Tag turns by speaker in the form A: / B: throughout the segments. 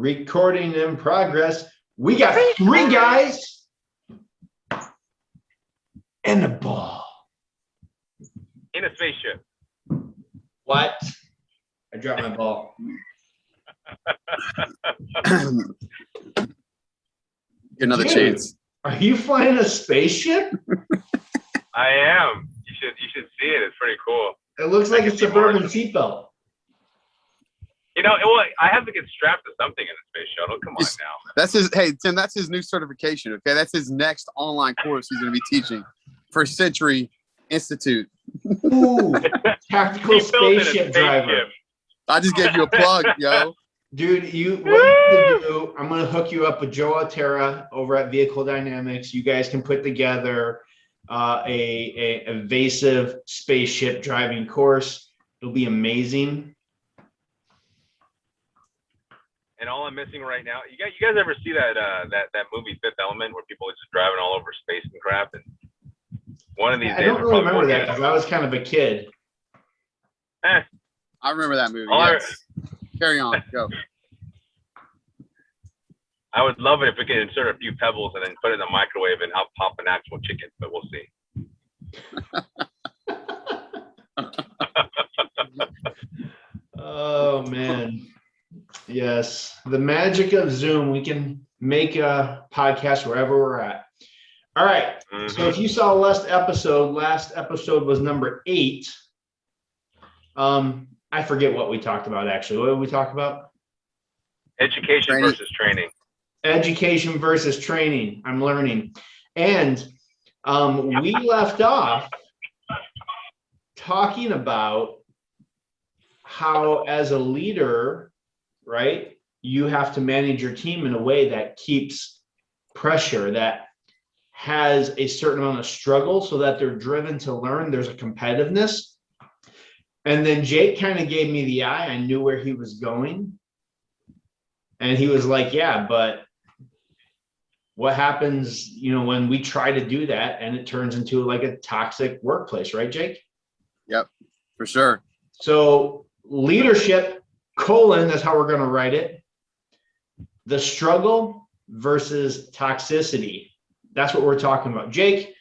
A: Recording in progress. We got 3 guys and a ball.
B: In a spaceship.
A: What? I dropped my ball.
C: Another
A: Dude,
C: chance.
A: Are you flying a spaceship?
B: I am. You should see it. It's pretty cool.
A: It looks like a Suburban seatbelt.
B: You know, well, I have to get strapped to something in the space shuttle. Come on now.
C: That's his. Hey, Tim, that's his new certification. Okay, that's his next online course he's going to be teaching for Century Institute.
A: Ooh, tactical
B: He built in a
A: spaceship driver.
C: I just gave you a plug, yo.
A: Dude, what you can do, I'm going to hook you up with Joe Altera over at Vehicle Dynamics. You guys can put together a evasive spaceship driving course. It'll be amazing.
B: And all I'm missing right now, you guys ever see that movie Fifth Element where people are just driving all over space and crap? And one of these days,
A: I don't really remember that because I was kind of a kid.
C: I remember that movie. Yes. Carry on. Go.
B: I would love it if we could insert a few pebbles and then put it in the microwave and I'll pop an actual chicken, but we'll see.
A: Oh, man. Yes. The magic of Zoom. We can make a podcast wherever we're at. All right. Mm-hmm. So if you saw last episode was number 8. I forget what we talked about, actually. What did we talk about?
B: Education versus training.
A: Education versus training. I'm learning. And we left off talking about how, as a leader, right, you have to manage your team in a way that keeps pressure, that has a certain amount of struggle so that they're driven to learn. There's a competitiveness. And then Jake kind of gave me the eye. I knew where he was going. And he was like, yeah, but what happens, when we try to do that and it turns into like a toxic workplace, right, Jake?
C: Yep, for sure.
A: So leadership, that's how we're going to write it. The struggle versus toxicity. That's what we're talking about. Jake,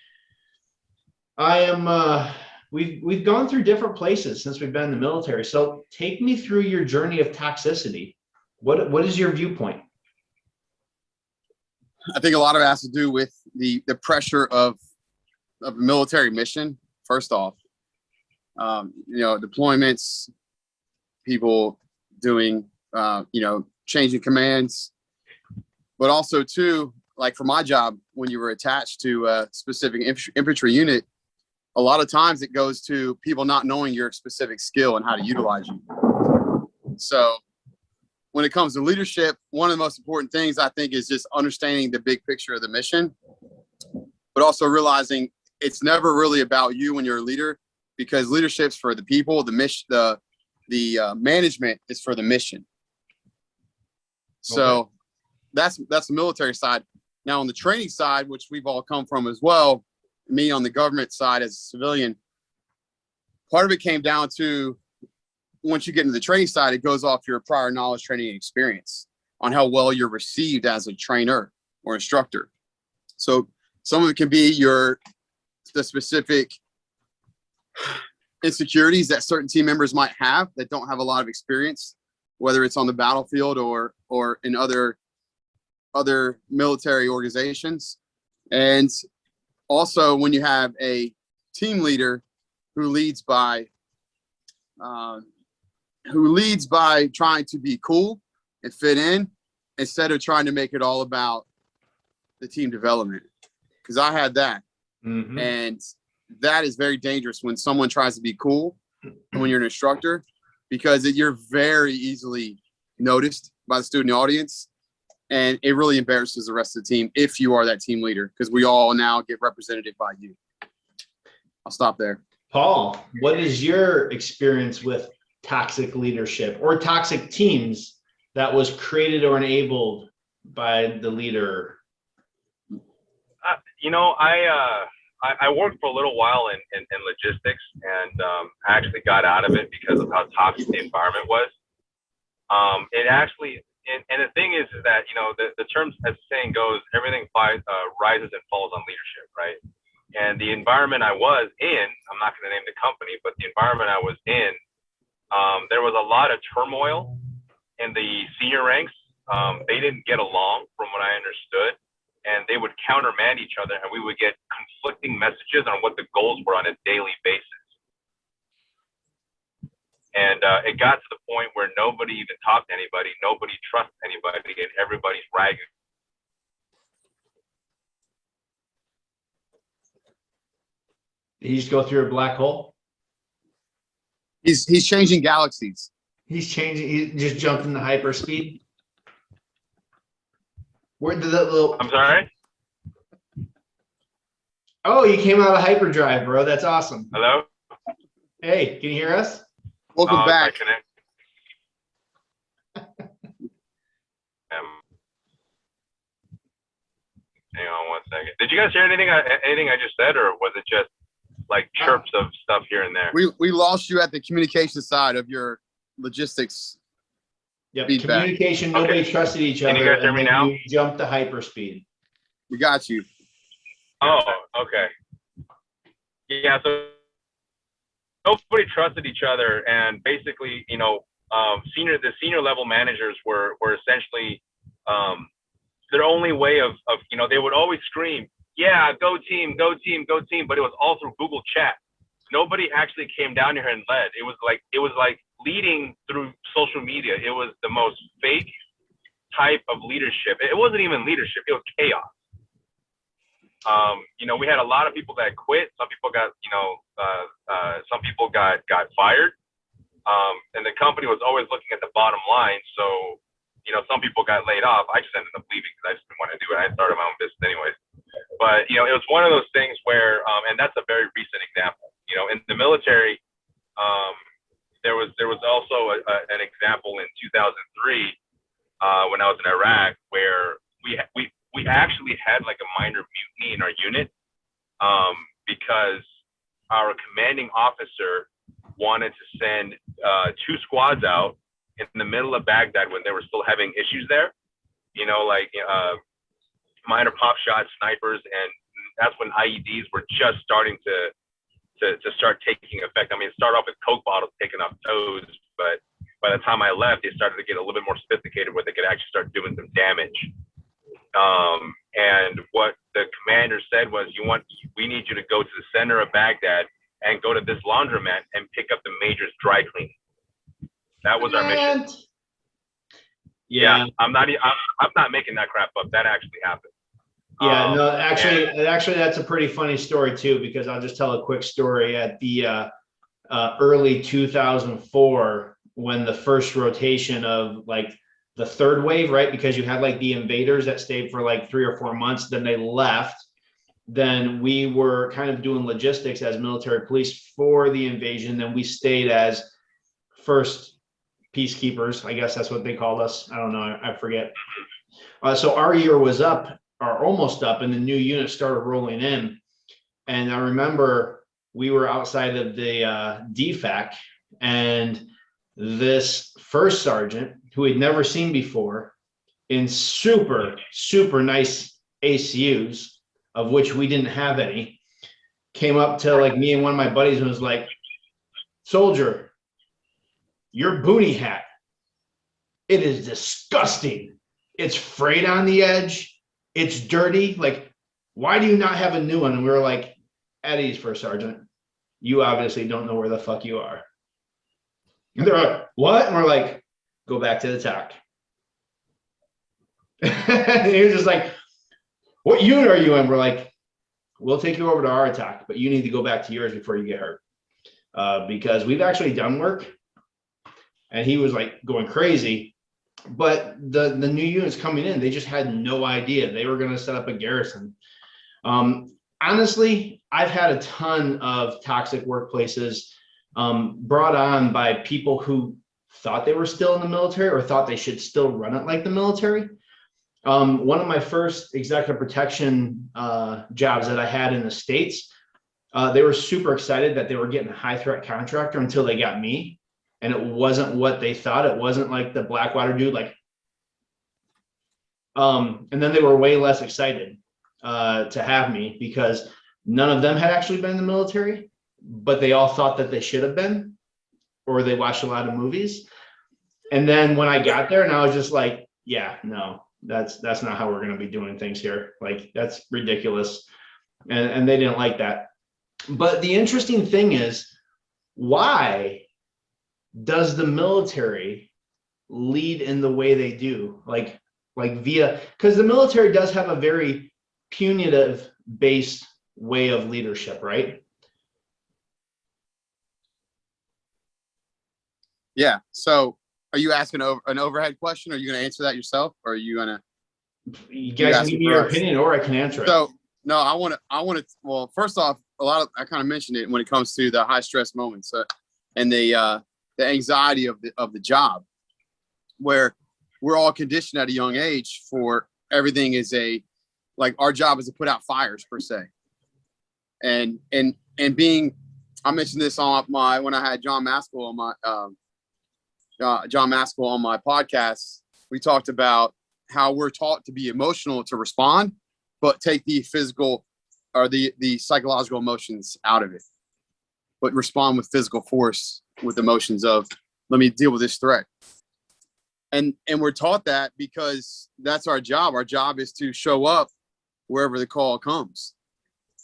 A: we've gone through different places since we've been in the military. So take me through your journey of toxicity. What is your viewpoint?
C: I think a lot of it has to do with the pressure of a military mission. First off, deployments, people doing, changing commands, but also too, like for my job, when you were attached to a specific infantry unit, a lot of times it goes to people not knowing your specific skill and how to utilize you. So when it comes to leadership, one of the most important things I think is just understanding the big picture of the mission, but also realizing it's never really about you when you're a leader, because leadership's for the people, the mission, the management is for the mission. So that's the military side. Now on the training side, which we've all come from as well, me on the government side as a civilian, part of it came down to, once you get into the training side, it goes off your prior knowledge, training, and experience on how well you're received as a trainer or instructor. So some of it can be the specific insecurities that certain team members might have that don't have a lot of experience, whether it's on the battlefield or in other military organizations. And also when you have a team leader who leads by trying to be cool and fit in instead of trying to make it all about the team development. Because I had that. Mm-hmm. And that is very dangerous when someone tries to be cool when you're an instructor, because you're very easily noticed by the student audience. And it really embarrasses the rest of the team if you are that team leader, because we all now get represented by you. I'll stop there.
A: Paul, what is your experience with toxic leadership or toxic teams that was created or enabled by the leader?
B: I worked for a little while in logistics, and I actually got out of it because of how toxic the environment was. It actually, and the thing is that, you know, the terms, as the saying goes, everything rises and falls on leadership, right? And the environment I was in, I'm not going to name the company, but the environment I was in, there was a lot of turmoil in the senior ranks. They didn't get along, from what I understood, and they would countermand each other, and we would get conflicting messages on what the goals were on a daily basis. And it got to the point where nobody even talked to anybody, nobody trusts anybody, and everybody's ragging.
A: Did he just go through a black hole?
C: He's changing galaxies.
A: He's changing. He just jumped into hyperspeed. Where did that little?
B: I'm sorry?
A: Oh, you came out of hyperdrive, bro. That's awesome.
B: Hello?
A: Hey, can you hear us?
C: Welcome back.
B: Hang on one second. Did you guys hear anything I just said, or was it just like chirps of stuff here and there?
C: We lost you at the communication side of your logistics.
A: Yep.
C: Feedback.
A: Communication. Nobody trusted each other.
B: Can you guys hear me now?
A: You jumped to hyperspeed.
C: We got you.
B: Oh, okay. Yeah, so nobody trusted each other, and basically, you know, the senior level managers were essentially their only way of, you know, they would always scream, yeah, go team, go team, go team, but it was all through Google Chat. Nobody actually came down here and led. It was like leading through social media. It was the most fake type of leadership. It wasn't even leadership. It was chaos. You know, we had a lot of people that quit. Some people got, you know, some people got fired. And the company was always looking at the bottom line. So, you know, some people got laid off. I just ended up leaving because I just didn't want to do it. I started my own business anyways. But, you know, it was one of those things where, and that's a very recent example. You know, in the military, there was also an example in 2003 when I was in Iraq, where we actually had like a minor mutiny in our unit because our commanding officer wanted to send 2 squads out in the middle of Baghdad when they were still having issues there, you know, like minor pop shots, snipers, and that's when IEDs were just starting to start taking effect. I mean, it started off with Coke bottles taking off toes, but by the time I left, they started to get a little bit more sophisticated where they could actually start doing some damage. And what the commander said was, we need you to go to the center of Baghdad and go to this laundromat and pick up the major's dry cleaning. That was our mission.
A: Yeah.
B: I'm not making that crap up. That actually happened.
A: Yeah, no, actually, that's a pretty funny story too, because I'll just tell a quick story. At the early 2004, when the first rotation of like the third wave, right? Because you had like the invaders that stayed for like 3 or 4 months, then they left. Then we were kind of doing logistics as military police for the invasion. Then we stayed as first peacekeepers. I guess that's what they called us. I don't know. I forget. So our year was up, or almost up, and the new units started rolling in. And I remember we were outside of the DFAC, and this first sergeant, who we'd never seen before, in super, super nice ACUs, of which we didn't have any, came up to like me and one of my buddies and was like, "Soldier, your boonie hat, it is disgusting. It's frayed on the edge. It's dirty. Like, why do you not have a new one?" And we were like, "At ease, First Sergeant. You obviously don't know where the fuck you are." And they're like, "What?" And we're like, "Go back to the TAC." And he was just like, "What unit are you in?" We're like, "We'll take you over to our attack, but you need to go back to yours before you get hurt." Because we've actually done work. And he was like going crazy. But the new units coming in, they just had no idea they were going to set up a garrison. Honestly, I've had a ton of toxic workplaces brought on by people who thought they were still in the military or thought they should still run it like the military. One of my first executive protection jobs that I had in the States, they were super excited that they were getting a high threat contractor until they got me. And it wasn't what they thought. It wasn't like the Blackwater dude, like, And then they were way less excited to have me because none of them had actually been in the military, but they all thought that they should have been, or they watched a lot of movies. And then when I got there, and I was just like, yeah, no, that's not how we're going to be doing things here. Like, that's ridiculous. And they didn't like that. But the interesting thing is, why does the military lead in the way they do? Like via, because the military does have a very punitive based way of leadership, right?
C: Yeah. So are you asking an overhead question? Are you going to answer that yourself, or are you going to?
A: You guys can give me your opinion, or I can answer it.
C: So no, I want to. Well, first off, I kind of mentioned it when it comes to the high stress moments and the anxiety of the job, where we're all conditioned at a young age for everything is like our job is to put out fires per se, and being, I mentioned this on when I had John Maskell on my podcast. We talked about how we're taught to be emotional to respond, but take the physical or the psychological emotions out of it, but respond with physical force with emotions of, let me deal with this threat. And we're taught that because that's our job. Our job is to show up wherever the call comes.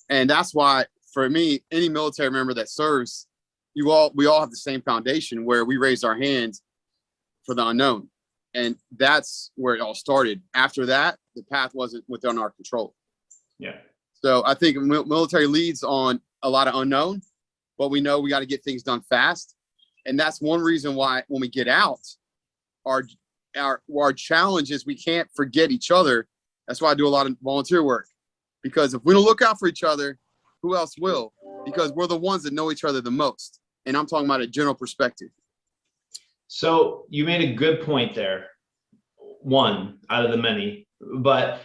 C: And that's why, for me, any military member that serves, we all have the same foundation where we raise our hands for the unknown. And that's where it all started. After that, the path wasn't within our control.
A: Yeah. So
C: I think military leads on a lot of unknown, but we know we got to get things done fast. And that's one reason why when we get out, our challenge is we can't forget each other. That's why I do a lot of volunteer work, because if we don't look out for each other, who else will? Because we're the ones that know each other the most. And I'm talking about a general perspective.
A: So you made a good point there, one out of the many, but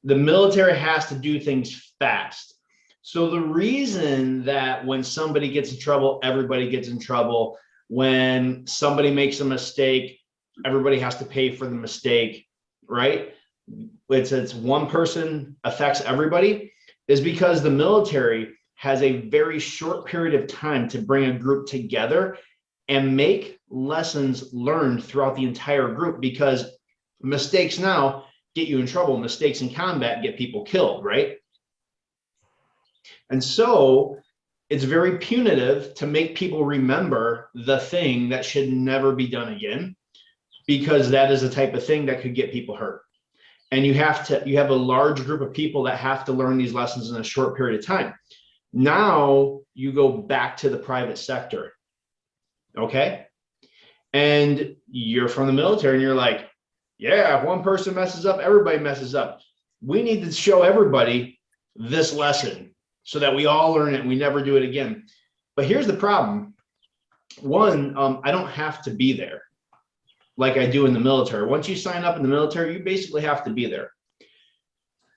A: the military has to do things fast. So the reason that when somebody gets in trouble, everybody gets in trouble. When somebody makes a mistake, everybody has to pay for the mistake, right? It's one person affects everybody, is because the military has a very short period of time to bring a group together and make lessons learned throughout the entire group, because mistakes now get you in trouble. Mistakes in combat get people killed, right? And so it's very punitive to make people remember the thing that should never be done again, because that is the type of thing that could get people hurt. And you have a large group of people that have to learn these lessons in a short period of time. Now you go back to the private sector. Okay. And you're from the military and you're like, yeah, if one person messes up, everybody messes up. We need to show everybody this lesson so that we all learn it and we never do it again. But here's the problem. One, I don't have to be there like I do in the military. Once you sign up in the military, you basically have to be there.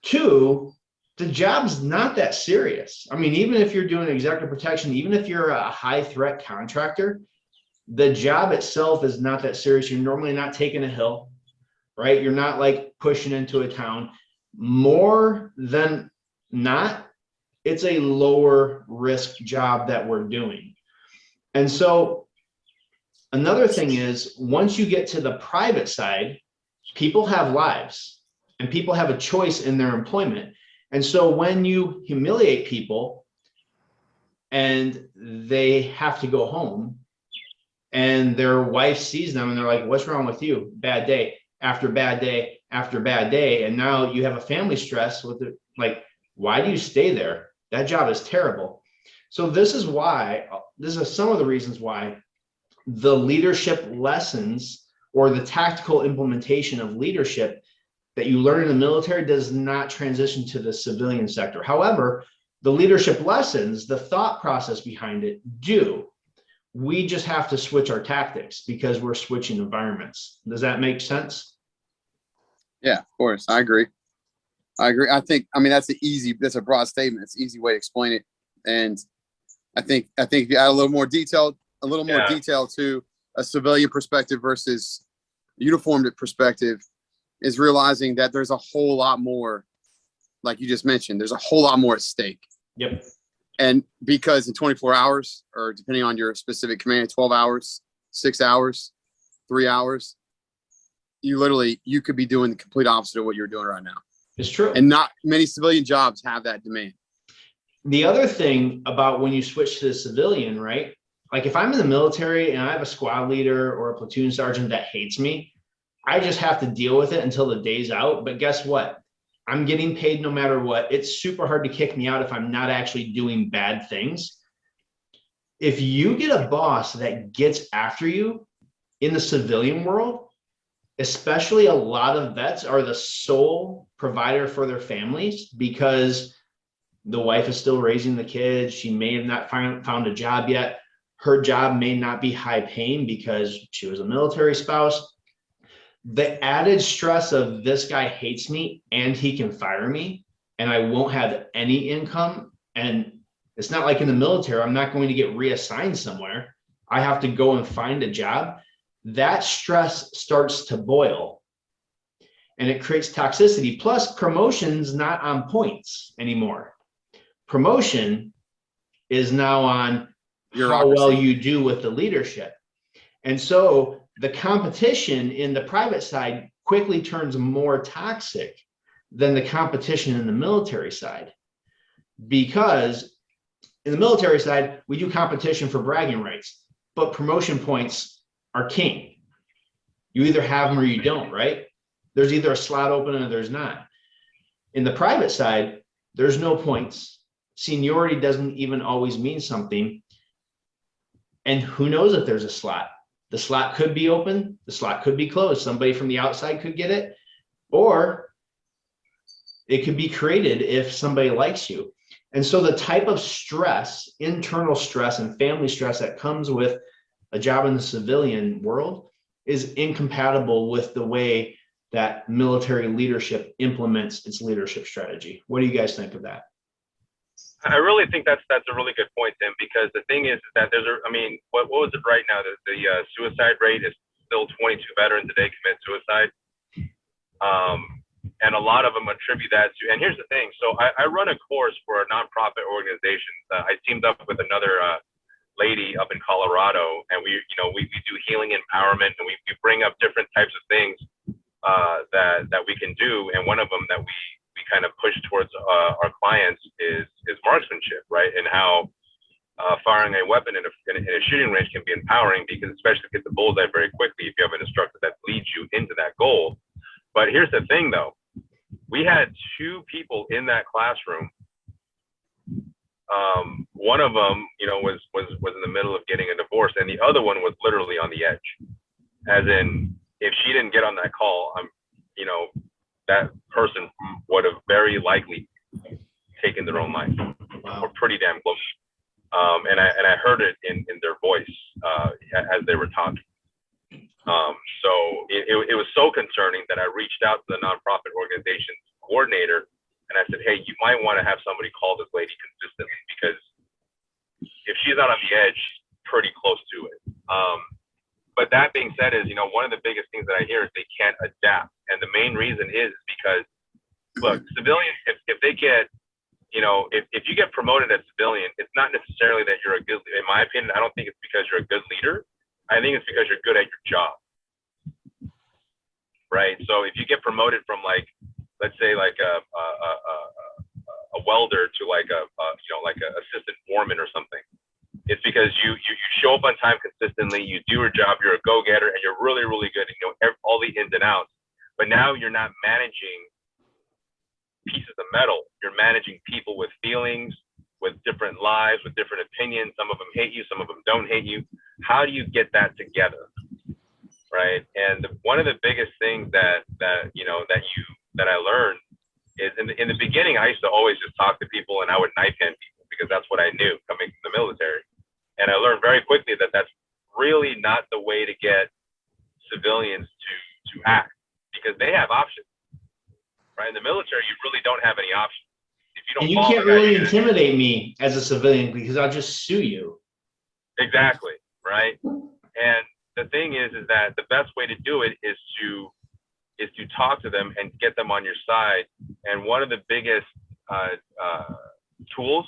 A: Two, the job's not that serious. I mean, even if you're doing executive protection, even if you're a high threat contractor, the job itself is not that serious. You're normally not taking a hill, right? You're not like pushing into a town. More than not, it's a lower risk job that we're doing. And so another thing is, once you get to the private side, people have lives and people have a choice in their employment. And so when you humiliate people and they have to go home and their wife sees them and they're like, what's wrong with you? Bad day after bad day after bad day. And now you have a family stress with it. Like, why do you stay there? That job is terrible. So this is some of the reasons why the leadership lessons or the tactical implementation of leadership that you learn in the military does not transition to the civilian sector. However, the leadership lessons, the thought process behind it do. We just have to switch our tactics because we're switching environments. Does that make sense?
C: Yeah, of course. I agree. I mean, that's a broad statement. It's an easy way to explain it. And I think if you add a little more detail to a civilian perspective versus uniformed perspective, is realizing that there's a whole lot more, like you just mentioned, there's a whole lot more at stake.
A: Yep.
C: And because in 24 hours, or depending on your specific command, 12 hours, 6 hours, 3 hours, you could be doing the complete opposite of what you're doing right now.
A: It's true.
C: And not many civilian jobs have that demand.
A: The other thing about when you switch to the civilian, right? Like if I'm in the military and I have a squad leader or a platoon sergeant that hates me, I just have to deal with it until the day's out. But guess what? I'm getting paid no matter what. It's super hard to kick me out if I'm not actually doing bad things. If you get a boss that gets after you in the civilian world, especially a lot of vets are the sole provider for their families because the wife is still raising the kids. She may have not found a job yet. Her job may not be high paying because she was a military spouse. The added stress of this guy hates me and he can fire me and I won't have any income. And it's not like in the military, I'm not going to get reassigned somewhere. I have to go and find a job. That stress starts to boil and it creates toxicity. Plus promotion's not on points anymore. Promotion is now on how well you do with the leadership. And so the competition in the private side quickly turns more toxic than the competition in the military side. Because in the military side, we do competition for bragging rights, but promotion points are king. You either have them or you don't, right? There's either a slot open or there's not. In the private side, there's no points. Seniority doesn't even always mean something. And who knows if there's a slot? The slot could be open, the slot could be closed. Somebody from the outside could get it, or it could be created if somebody likes you. And so the type of stress, internal stress and family stress that comes with a job in the civilian world is incompatible with the way that military leadership implements its leadership strategy. What do you guys think of that?
B: I really think that's a really good point, Tim, because the thing is that what was it right now? The suicide rate is still 22 veterans a day commit suicide. And a lot of them attribute that to, and here's the thing. So I run a course for a nonprofit organization. I teamed up with another lady up in Colorado, and we do healing empowerment, and we bring up different types of things that we can do. And one of them that we kind of push towards our clients is marksmanship, right? And how firing a weapon in a shooting range can be empowering, because especially if you get the bullseye very quickly if you have an instructor that leads you into that goal. But here's the thing, though. We had 2 people in that classroom. One of them, was in the middle of getting a divorce, and the other one was literally on the edge. As in, if she didn't get on that call, that person would have very likely taken their own life.
A: Wow.
B: Or pretty damn close. And I heard it in their voice as they were talking. So it was so concerning that I reached out to the nonprofit organization's coordinator, and I said, hey, you might want to have somebody call this lady consistently, because if she's not on the edge, she's pretty close to it. But that being said is, one of the biggest things that I hear is they can't adapt. And the main reason is because, look, civilians, if they get, if you get promoted as civilian, it's not necessarily that you're a good, in my opinion, I don't think it's because you're a good leader. I think it's because you're good at your job. Right. So if you get promoted from, like, let's say like a welder to like a assistant foreman or something, it's because you show up on time consistently, you do your job, you're a go-getter, and you're really, really good at all the ins and outs. But now you're not managing pieces of metal. You're managing people with feelings, with different lives, with different opinions. Some of them hate you, some of them don't hate you. How do you get that together? Right. And one of the biggest things that I learned is in the beginning, I used to always just talk to people and I would knife hand people because that's what I knew coming from the military. And I learned very quickly that that's really not the way to get civilians to act, because they have options. Right. In the military, you really don't have any options. If you don't,
A: and you can't really intimidate me as a civilian because I'll just sue you.
B: Exactly. Right. And the thing is that the best way to do it is is to talk to them and get them on your side. And one of the biggest tools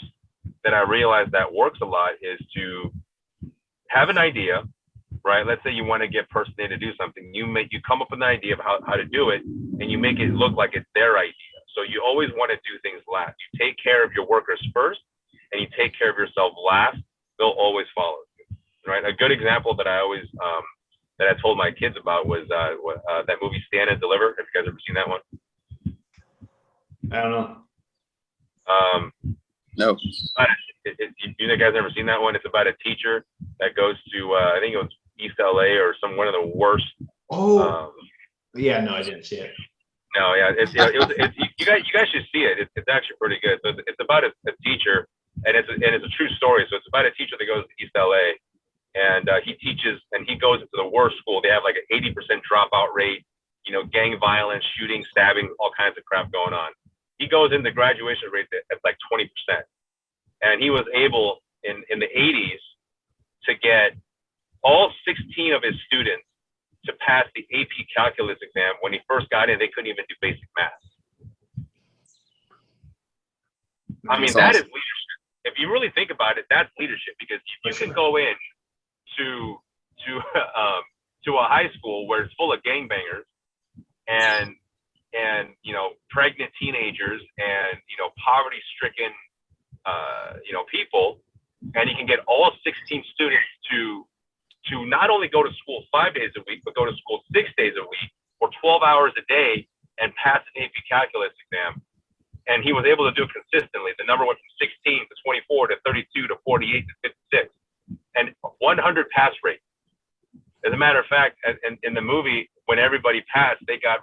B: that I realized that works a lot is to have an idea, right? Let's say you want to get person A to do something. You come up with an idea of how to do it, and you make it look like it's their idea. So you always want to do things last. You take care of your workers first, and you take care of yourself last. They'll always follow you, right? A good example that I always that I told my kids about was that movie Stand and Deliver. Have you guys ever seen that one?
A: I don't know.
C: No.
B: You guys never seen that one? It's about a teacher that goes to I think it was East LA or one of the worst.
A: Oh, yeah, no, I didn't see it.
B: No, yeah, it's you guys should see it. It's actually pretty good. So it's about a teacher, and it's a true story. So it's about a teacher that goes to East LA, and he teaches, and he goes into the worst school. They have like an 80% dropout rate, gang violence, shooting, stabbing, all kinds of crap going on. He goes in the graduation rate at like 20%. And he was able in the 80s to get all 16 of his students to pass the AP calculus exam. When he first got in, they couldn't even do basic math. I mean, that is leadership. If you really think about it, that's leadership, because you can go in to a high school where it's full of gangbangers and pregnant teenagers and poverty-stricken people, and you can get all 16 students to not only go to school 5 days a week, but go to school 6 days a week for 12 hours a day and pass an AP calculus exam. And he was able to do it consistently. The number went from 16 to 24 to 32 to 48 to 56, and 100 pass rate. As a matter of fact, in the movie, when everybody passed, they got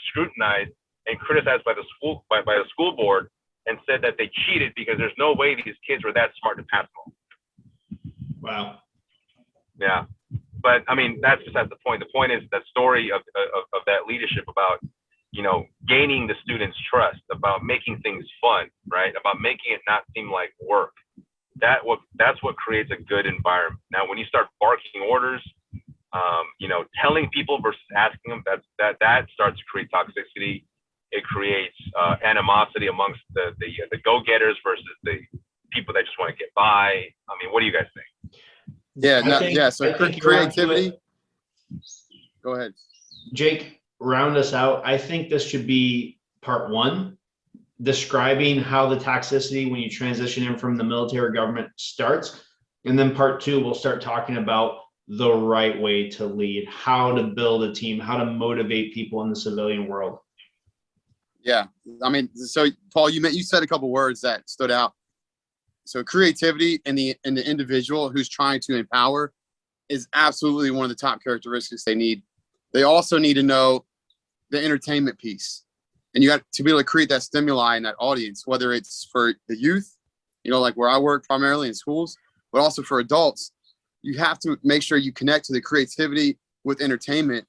B: scrutinized and criticized by the school board, and said that they cheated because there's no way these kids were that smart to pass them all.
A: Wow.
B: Yeah, but I mean, that's the point. The point is that story of that leadership about gaining the students' trust, about making things fun, right? About making it not seem like work. That's what creates a good environment. Now, when you start barking orders, telling people versus asking them, that starts to create toxicity. It creates animosity amongst the go-getters versus the people that just want to get by. I mean, what do you guys think?
C: Yeah, so creativity. Go ahead,
A: Jake. Round us out. I think this should be part one, describing how the toxicity when you transition in from the military government starts, and then part two, we'll start talking about the right way to lead, how to build a team, how to motivate people in the civilian world.
C: Yeah, I mean, so Paul, you said a couple words that stood out. So creativity in the individual who's trying to empower is absolutely one of the top characteristics they need. They also need to know the entertainment piece, and you got to be able to create that stimuli in that audience, whether it's for the youth, like where I work primarily in schools, but also for adults. You have to make sure you connect to the creativity with entertainment,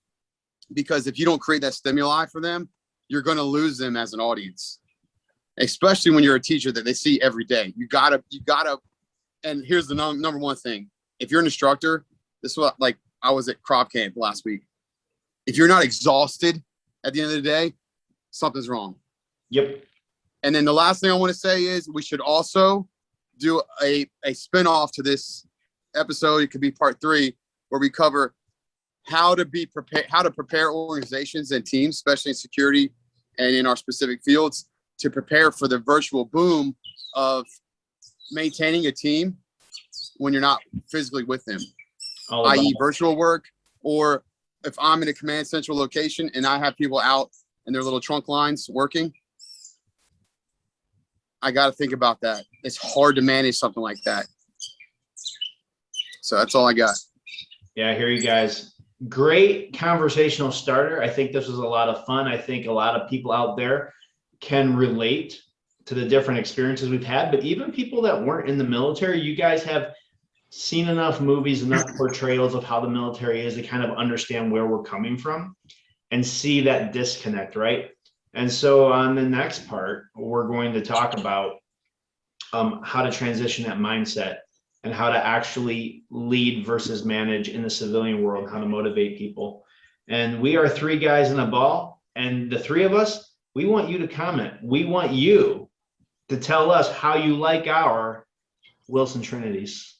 C: because if you don't create that stimuli for them, you're going to lose them as an audience, especially when you're a teacher that they see every day. You gotta, and here's the number one thing. If you're an instructor, this is what, like I was at crop camp last week. If you're not exhausted at the end of the day, something's wrong.
A: Yep.
C: And then the last thing I want to say is we should also do a spinoff to this episode. It could be part 3, where we cover how to prepare organizations and teams, especially in security and in our specific fields, to prepare for the virtual boom of maintaining a team when you're not physically with them, i.e. virtual work, or if I'm in a command central location and I have people out in their little trunk lines working, I got to think about that. It's hard to manage something like that. So that's all I got.
A: Yeah, I hear you guys. Great conversational starter. I think this was a lot of fun. I think a lot of people out there can relate to the different experiences we've had, but even people that weren't in the military, you guys have seen enough movies, enough portrayals of how the military is to kind of understand where we're coming from and see that disconnect, right? And so on the next part, we're going to talk about how to transition that mindset and how to actually lead versus manage in the civilian world, how to motivate people. And we are three guys in a ball, and the three of us, we want you to comment. We want you to tell us how you like our Wilson Trinities.